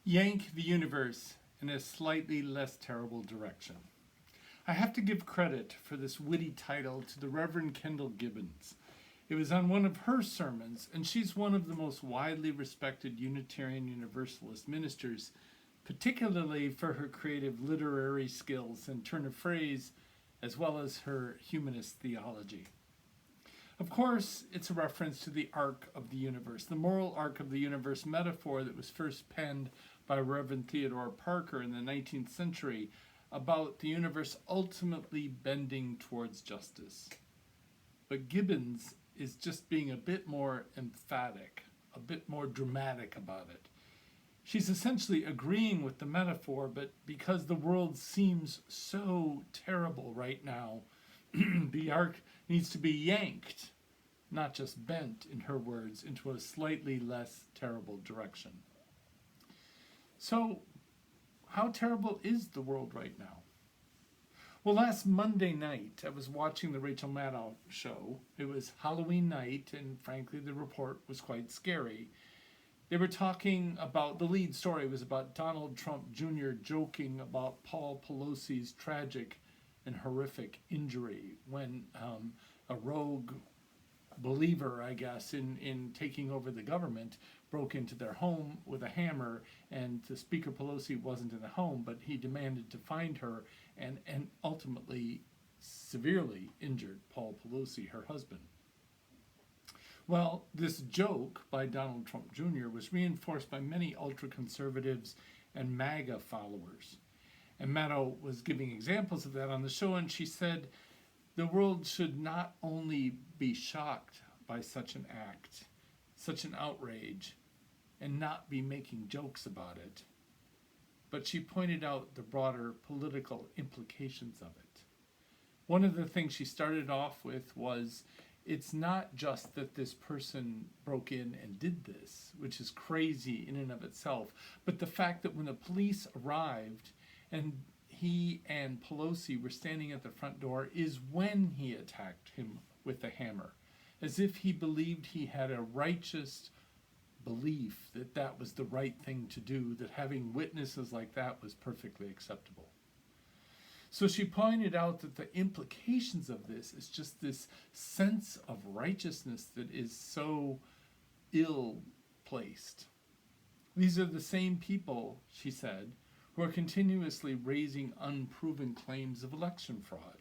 Yank the universe in a slightly less terrible direction. I have to give credit for this witty title to the Reverend Kendyl Gibbons. It was on one of her sermons, and she's one of the most widely respected Unitarian Universalist ministers, particularly for her creative literary skills and turn of phrase, as well as her humanist theology. Of course, it's a reference to the arc of the universe, the moral arc of the universe metaphor that was first penned by Reverend Theodore Parker in the 19th century about the universe ultimately bending towards justice. But Gibbons is just being a bit more emphatic, a bit more dramatic about it. She's essentially agreeing with the metaphor, but because the world seems so terrible right now, the arc needs to be yanked, not just bent, in her words, into a slightly less terrible direction. So, how terrible is the world right now? Well, last Monday night, I was watching the Rachel Maddow show. It was Halloween night, and frankly, the report was quite scary. They were talking about, the lead story was about Donald Trump Jr. joking about Paul Pelosi's tragic and horrific injury when a rogue believer, I guess, in taking over the government, broke into their home with a hammer, and the Speaker Pelosi wasn't in the home, but he demanded to find her and ultimately severely injured Paul Pelosi, her husband. Well, this joke by Donald Trump Jr. was reinforced by many ultra-conservatives and MAGA followers. And Maddow was giving examples of that on the show, and she said, the world should not only be shocked by such an act, such an outrage, and not be making jokes about it, but she pointed out the broader political implications of it. One of the things she started off with was, it's not just that this person broke in and did this, which is crazy in and of itself, but the fact that when the police arrived and he and Pelosi were standing at the front door is when he attacked him with the hammer, as if he believed he had a righteous belief that that was the right thing to do, that having witnesses like that was perfectly acceptable. So she pointed out that the implications of this is just this sense of righteousness that is so ill-placed. These are the same people, she said, who are continuously raising unproven claims of election fraud.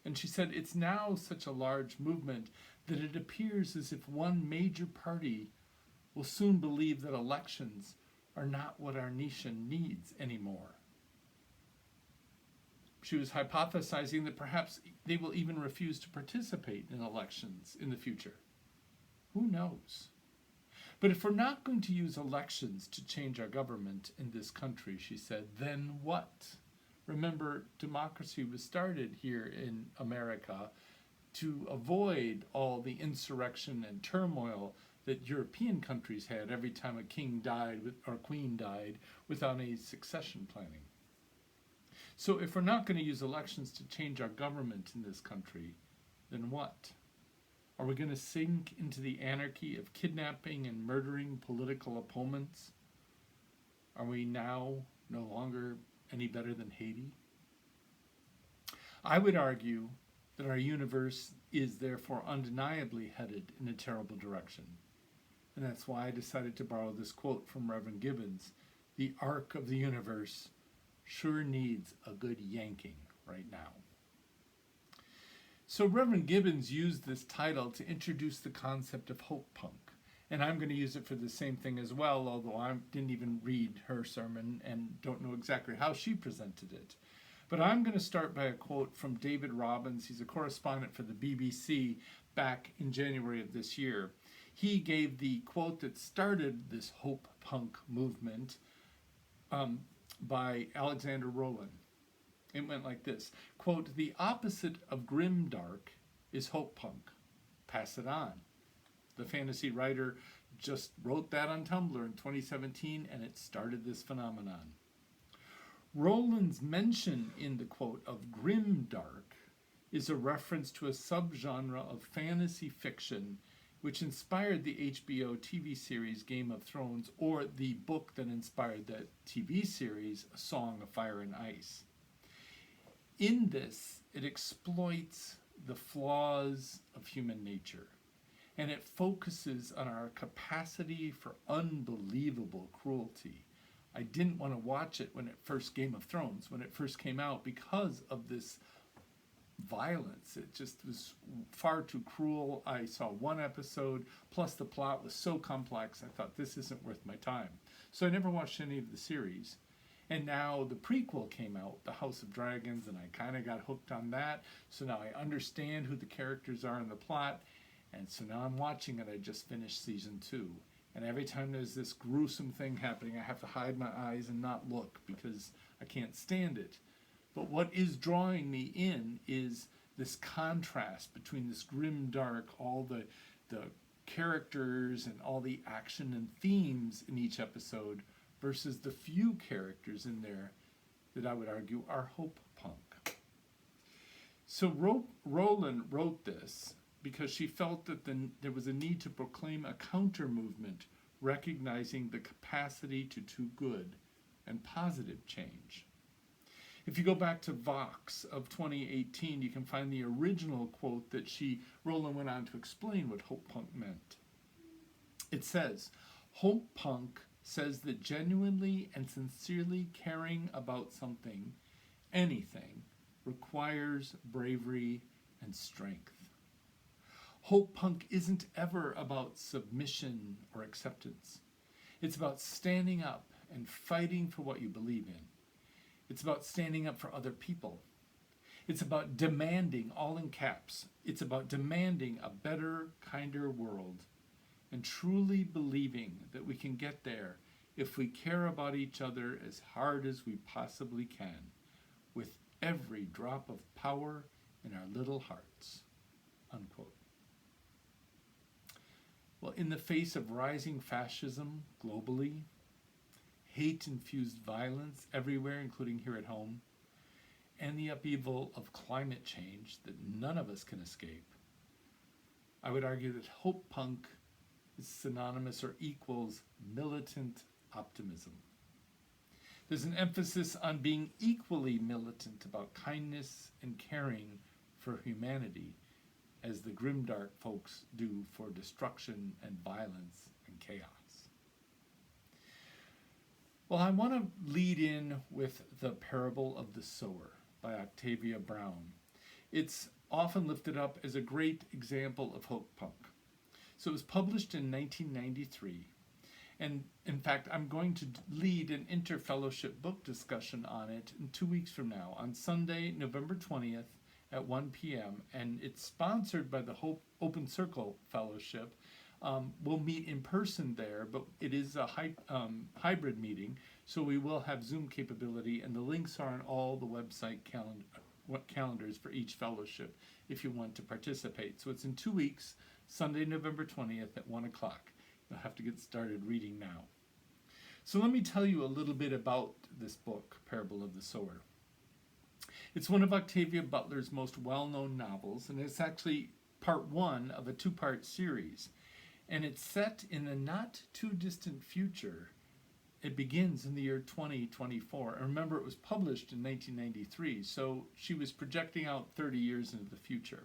And she said it's now such a large movement that it appears as if one major party will soon believe that elections are not what our nation needs anymore. She was hypothesizing that perhaps they will even refuse to participate in elections in the future. Who knows? But if we're not going to use elections to change our government in this country, she said, then what? Remember, democracy was started here in America to avoid all the insurrection and turmoil that European countries had every time a king died or queen died without any succession planning. So if we're not going to use elections to change our government in this country, then what? Are we going to sink into the anarchy of kidnapping and murdering political opponents? Are we now no longer any better than Haiti? I would argue that our universe is therefore undeniably headed in a terrible direction. And that's why I decided to borrow this quote from Reverend Gibbons. The arc of the universe sure needs a good yanking right now. So Reverend Gibbons used this title to introduce the concept of hopepunk. And I'm going to use it for the same thing as well, although I didn't even read her sermon and don't know exactly how she presented it. But I'm going to start by a quote from David Robbins. He's a correspondent for the BBC back in January of this year. He gave the quote that started this hope punk movement by Alexander Rowland. It went like this, quote, the opposite of grim dark is hope punk. Pass it on. The fantasy writer just wrote that on Tumblr in 2017 and it started this phenomenon. Rowland's mention in the quote of grim dark is a reference to a subgenre of fantasy fiction which inspired the HBO TV series Game of Thrones, or the book that inspired the TV series A Song of Fire and Ice. In this, it exploits the flaws of human nature, and it focuses on our capacity for unbelievable cruelty. I didn't want to watch it when it first Game of Thrones, when it first came out, because of this violence. It just was far too cruel. I saw one episode, plus the plot was so complex, I thought this isn't worth my time. So I never watched any of the series. And now the prequel came out, The House of Dragons, and I kind of got hooked on that. So now I understand who the characters are in the plot. And so now I'm watching it. I just finished season 2. And every time there's this gruesome thing happening, I have to hide my eyes and not look because I can't stand it. But what is drawing me in is this contrast between this grim dark, all the characters and all the action and themes in each episode, versus the few characters in there that I would argue are hopepunk. So Rowland wrote this because she felt that there was a need to proclaim a counter-movement recognizing the capacity to do good and positive change. If you go back to Vox of 2018, you can find the original quote that Rowland went on to explain what hopepunk meant. It says, "Hopepunk says that genuinely and sincerely caring about something, anything, requires bravery and strength. Hopepunk isn't ever about submission or acceptance. It's about standing up and fighting for what you believe in. It's about standing up for other people. It's about demanding, all in caps, it's about demanding a better, kinder world, and truly believing that we can get there if we care about each other as hard as we possibly can, with every drop of power in our little hearts." Unquote. Well, in the face of rising fascism globally, hate-infused violence everywhere, including here at home, and the upheaval of climate change that none of us can escape, I would argue that hopepunk is synonymous or equals militant optimism. There's an emphasis on being equally militant about kindness and caring for humanity, as the grimdark folks do for destruction and violence and chaos. Well, I want to lead in with The Parable of the Sower by Octavia Brown. It's often lifted up as a great example of hopepunk. So it was published in 1993. And in fact, I'm going to lead an interfellowship book discussion on it in 2 weeks from now, on Sunday, November 20th at 1 p.m. And it's sponsored by the Hope Open Circle Fellowship. We'll meet in person there, but it is a hybrid meeting, so we will have Zoom capability, and the links are on all the website calendars for each fellowship if you want to participate. So it's in 2 weeks, Sunday, November 20th at 1 o'clock. You'll have to get started reading now. So let me tell you a little bit about this book, Parable of the Sower. It's one of Octavia Butler's most well-known novels, and it's actually part 1 of a 2-part series. And it's set in the not-too-distant future. It begins in the year 2024. And remember, it was published in 1993, so she was projecting out 30 years into the future.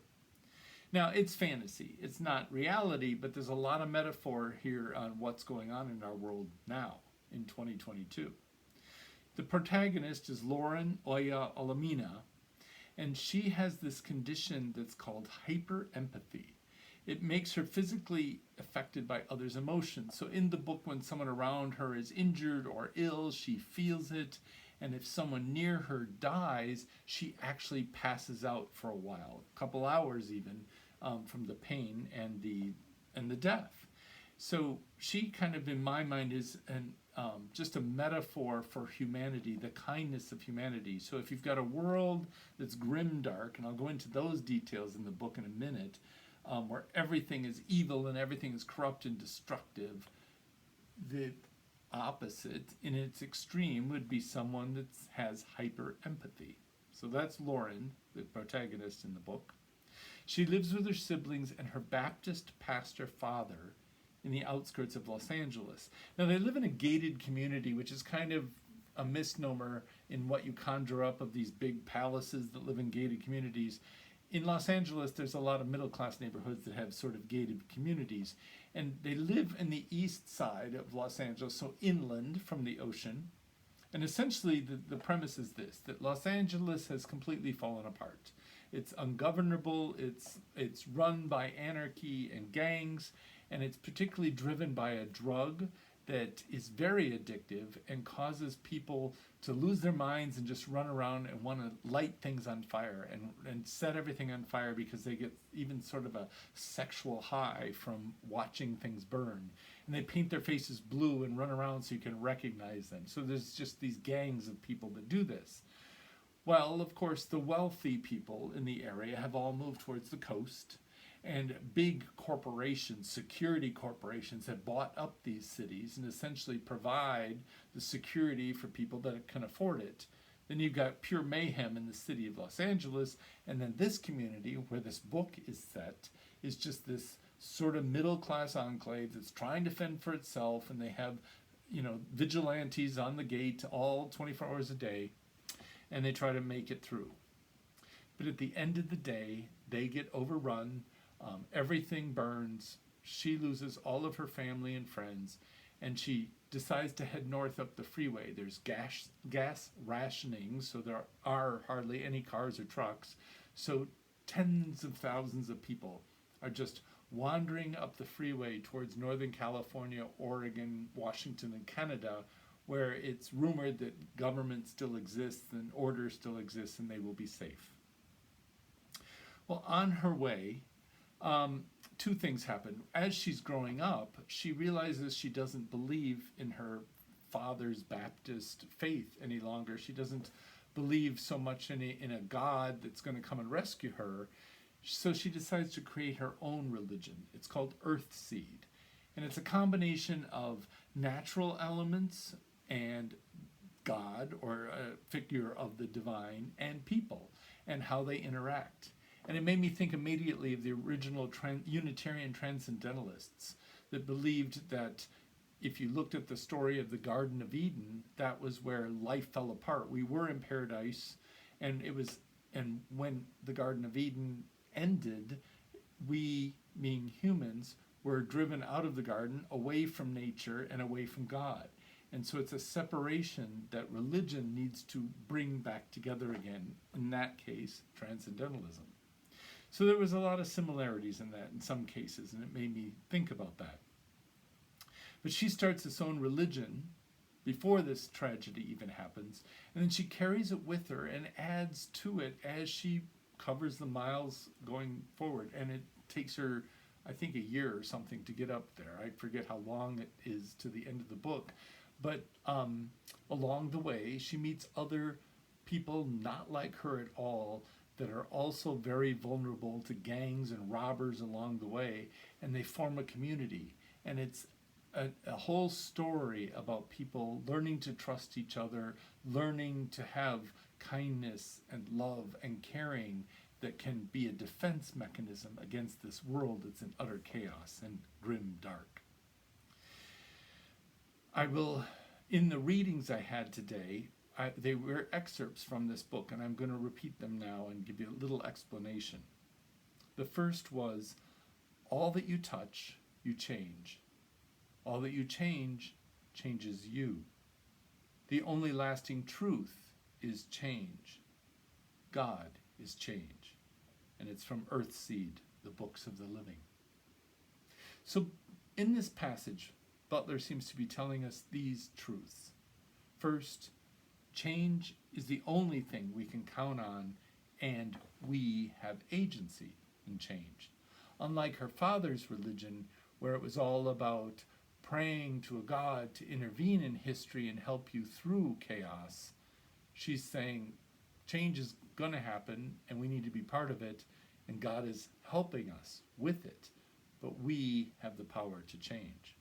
Now, it's fantasy. It's not reality, but there's a lot of metaphor here on what's going on in our world now, in 2022. The protagonist is Lauren Oya Olamina, and she has this condition that's called hyperempathy. It makes her physically affected by others' emotions. So in the book, when someone around her is injured or ill, she feels it. And if someone near her dies, she actually passes out for a while, a couple hours even, from the pain and the death. So she kind of, in my mind, is just a metaphor for humanity, the kindness of humanity. So if you've got a world that's grimdark, and I'll go into those details in the book in a minute, where everything is evil and everything is corrupt and destructive, the opposite, in its extreme, would be someone that has hyper empathy. So that's Lauren, the protagonist in the book. She lives with her siblings and her Baptist pastor father in the outskirts of Los Angeles. Now, they live in a gated community, which is kind of a misnomer in what you conjure up of these big palaces that live in gated communities. In Los Angeles, there's a lot of middle-class neighborhoods that have sort of gated communities. And they live in the east side of Los Angeles, so inland from the ocean. And essentially, the premise is this, that Los Angeles has completely fallen apart. It's ungovernable, it's run by anarchy and gangs, and it's particularly driven by a drug that is very addictive and causes people to lose their minds and just run around and want to light things on fire and set everything on fire because they get even sort of a sexual high from watching things burn. And they paint their faces blue and run around so you can recognize them. So there's just these gangs of people that do this. Well, of course, the wealthy people in the area have all moved towards the coast, and big corporations, security corporations, have bought up these cities and essentially provide the security for people that can afford it. Then you've got pure mayhem in the city of Los Angeles, and then this community where this book is set is just this sort of middle-class enclave that's trying to fend for itself, and they have, vigilantes on the gate all 24 hours a day, and they try to make it through. But at the end of the day, they get overrun. Everything burns. She loses all of her family and friends, and she decides to head north up the freeway. There's gas rationing, so there are hardly any cars or trucks. So tens of thousands of people are just wandering up the freeway towards Northern California, Oregon, Washington, and Canada, where it's rumored that government still exists and order still exists and they will be safe. Well, on her way, two things happen. As she's growing up, she realizes she doesn't believe in her father's Baptist faith any longer. She doesn't believe so much in a God that's going to come and rescue her. So she decides to create her own religion. It's called Earthseed. And it's a combination of natural elements and God, or a figure of the divine, and people, and how they interact. And it made me think immediately of the original Unitarian Transcendentalists that believed that if you looked at the story of the Garden of Eden, that was where life fell apart. We were in paradise, and when the Garden of Eden ended, we, being humans, were driven out of the garden, away from nature and away from God. And so it's a separation that religion needs to bring back together again, in that case, transcendentalism. So there was a lot of similarities in that in some cases, and it made me think about that. But she starts its own religion before this tragedy even happens, and then she carries it with her and adds to it as she covers the miles going forward. And it takes her, I think, a year or something to get up there. I forget how long it is to the end of the book. But along the way, she meets other people not like her at all that are also very vulnerable to gangs and robbers along the way, and they form a community. And it's a whole story about people learning to trust each other, learning to have kindness and love and caring that can be a defense mechanism against this world that's in utter chaos and grim dark. I will, in the readings I had today, they were excerpts from this book, and I'm going to repeat them now and give you a little explanation. The first was, all that you touch, you change. All that you change, changes you. The only lasting truth is change. God is change. And it's from Earthseed, the Books of the Living. So in this passage, Butler seems to be telling us these truths. First, change is the only thing we can count on, and we have agency in change. Unlike her father's religion, where it was all about praying to a God to intervene in history and help you through chaos, she's saying change is going to happen, and we need to be part of it, and God is helping us with it, but we have the power to change.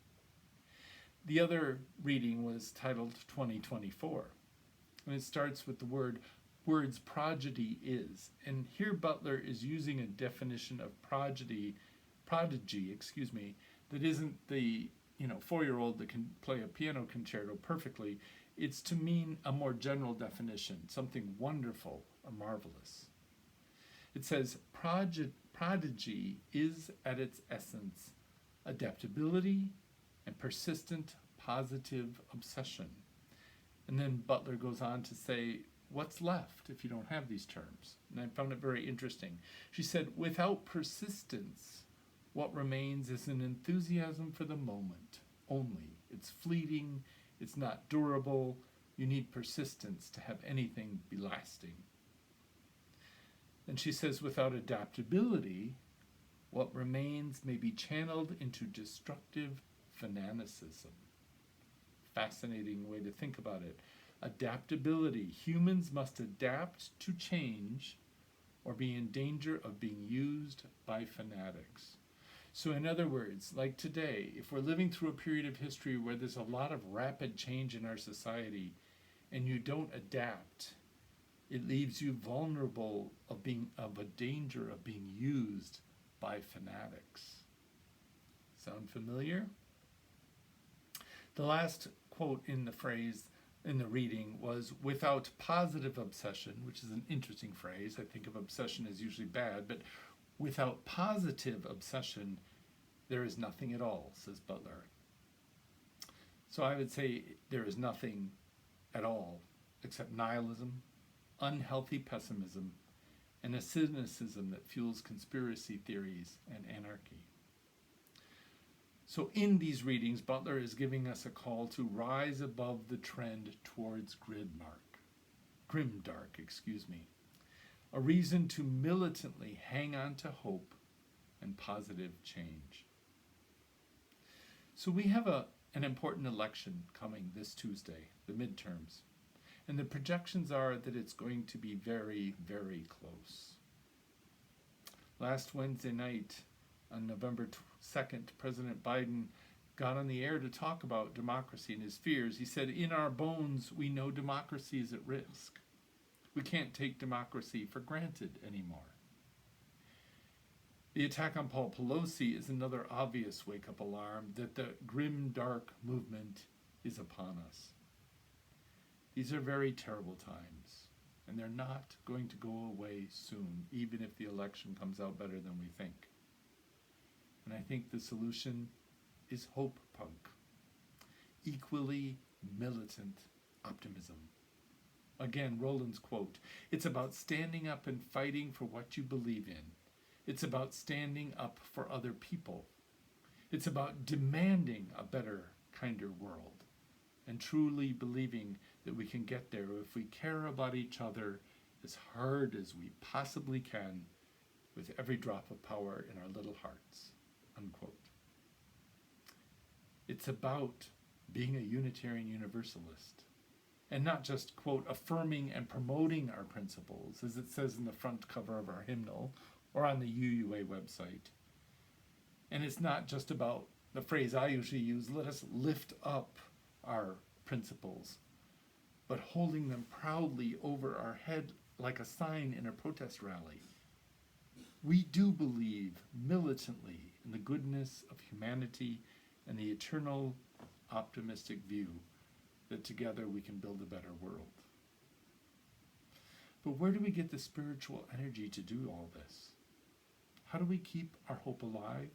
The other reading was titled 2024, and it starts with the word, words prodigy is. And here Butler is using a definition of prodigy, that isn't the 4-year-old that can play a piano concerto perfectly. It's to mean a more general definition, something wonderful or marvelous. It says prodigy is at its essence adaptability and persistent positive obsession. And then Butler goes on to say, what's left if you don't have these terms? And I found it very interesting. She said, without persistence, what remains is an enthusiasm for the moment only. It's fleeting, it's not durable. You need persistence to have anything be lasting. And she says, without adaptability, what remains may be channeled into destructive fanaticism. Fascinating way to think about it. Adaptability. Humans must adapt to change or be in danger of being used by fanatics. So in other words, like today, if we're living through a period of history where there's a lot of rapid change in our society and you don't adapt, it leaves you vulnerable of a danger of being used by fanatics. Sound familiar? The last quote in the reading was, without positive obsession, which is an interesting phrase. I think of obsession as usually bad, but without positive obsession, there is nothing at all, says Butler. So I would say there is nothing at all except nihilism, unhealthy pessimism, and a cynicism that fuels conspiracy theories and anarchy. So in these readings, Butler is giving us a call to rise above the trend towards grimdark, a reason to militantly hang on to hope and positive change. So we have an important election coming this Tuesday, the midterms. And the projections are that it's going to be very, very close. Last Wednesday night, on November 2nd, President Biden got on the air to talk about democracy and his fears. He said, in our bones, we know democracy is at risk. We can't take democracy for granted anymore. The attack on Paul Pelosi is another obvious wake-up alarm that the grim, dark movement is upon us. These are very terrible times, and they're not going to go away soon, even if the election comes out better than we think. And I think the solution is hopepunk, equally militant optimism. Again, Roland's quote, it's about standing up and fighting for what you believe in. It's about standing up for other people. It's about demanding a better, kinder world, and truly believing that we can get there if we care about each other as hard as we possibly can with every drop of power in our little hearts, unquote. It's about being a Unitarian Universalist and not just, quote, affirming and promoting our principles, as it says in the front cover of our hymnal or on the UUA website. And it's not just about the phrase I usually use, let us lift up our principles, but holding them proudly over our head like a sign in a protest rally. We do believe militantly in the goodness of humanity and the eternal optimistic view that together we can build a better world. But where do we get the spiritual energy to do all this? How do we keep our hope alive?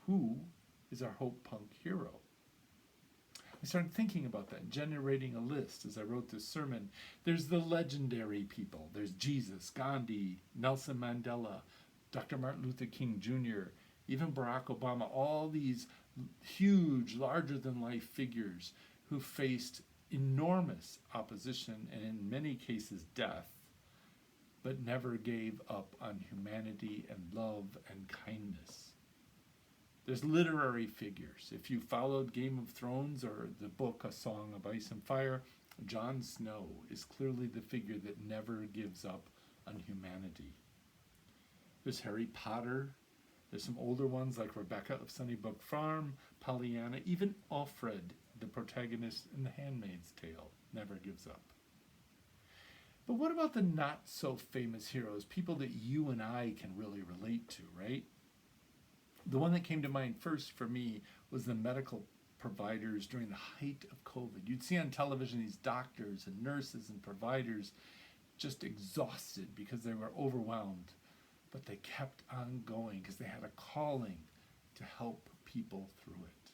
Who is our hope punk hero? I started thinking about that, generating a list as I wrote this sermon. There's the legendary people. There's Jesus, Gandhi, Nelson Mandela, Dr. Martin Luther King Jr., even Barack Obama, all these huge, larger-than-life figures who faced enormous opposition and in many cases death, but never gave up on humanity and love and kindness. There's literary figures. If you followed Game of Thrones or the book A Song of Ice and Fire, Jon Snow is clearly the figure that never gives up on humanity. There's Harry Potter. There's some older ones like Rebecca of Sunnybrook Farm, Pollyanna, even Alfred, the protagonist in The Handmaid's Tale, never gives up. But what about the not so famous heroes, people that you and I can really relate to, right? The one that came to mind first for me was the medical providers during the height of COVID. You'd see on television these doctors and nurses and providers just exhausted because they were overwhelmed, but they kept on going because they had a calling to help people through it.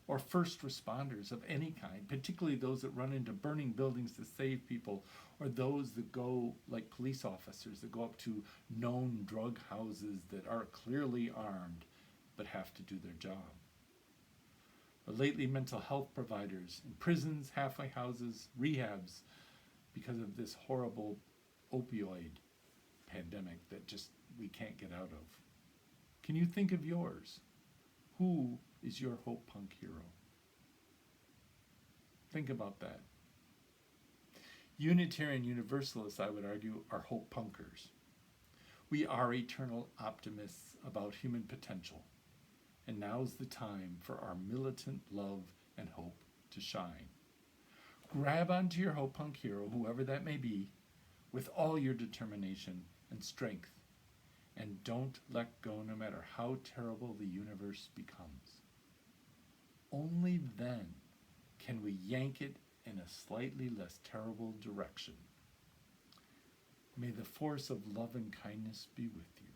Or first responders of any kind, particularly those that run into burning buildings to save people, or those that go, like police officers, that go up to known drug houses that are clearly armed but have to do their job. Or lately, mental health providers in prisons, halfway houses, rehabs, because of this horrible opioid pandemic that just we can't get out of. Can you think of yours? Who is your hope punk hero? Think about that. Unitarian Universalists, I would argue, are hope punkers. We are eternal optimists about human potential, and now's the time for our militant love and hope to shine. Grab onto your hope punk hero, whoever that may be, with all your determination and strength, and don't let go no matter how terrible the universe becomes. Only then can we yank it in a slightly less terrible direction. May the force of love and kindness be with you.